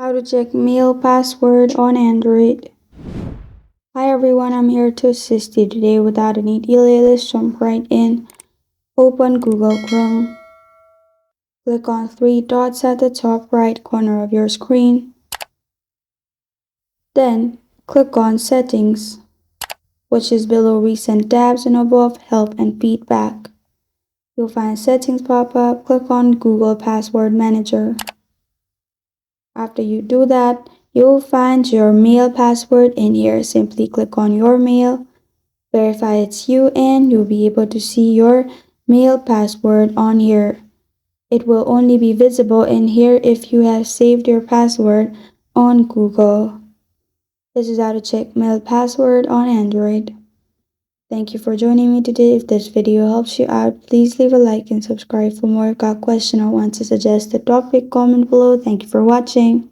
How to check mail password on Android. Hi everyone, I'm here to assist you today. Without any delay, let's jump right in. Open Google Chrome. Click on three dots at the top right corner of your screen. Then click on Settings, which is below Recent tabs and above Help and Feedback. You'll find Settings pop up. Click on Google Password Manager. After you do that, you'll find your mail password in here. Simply click on your mail, verify it's you, and you'll be able to see your mail password on here. It will only be visible in here if you have saved your password on Google. This is how to check mail password on Android. Thank you for joining me today. If this video helps you out, please leave a like and subscribe for more. If you got a question or want to suggest a topic, comment below. Thank you for watching.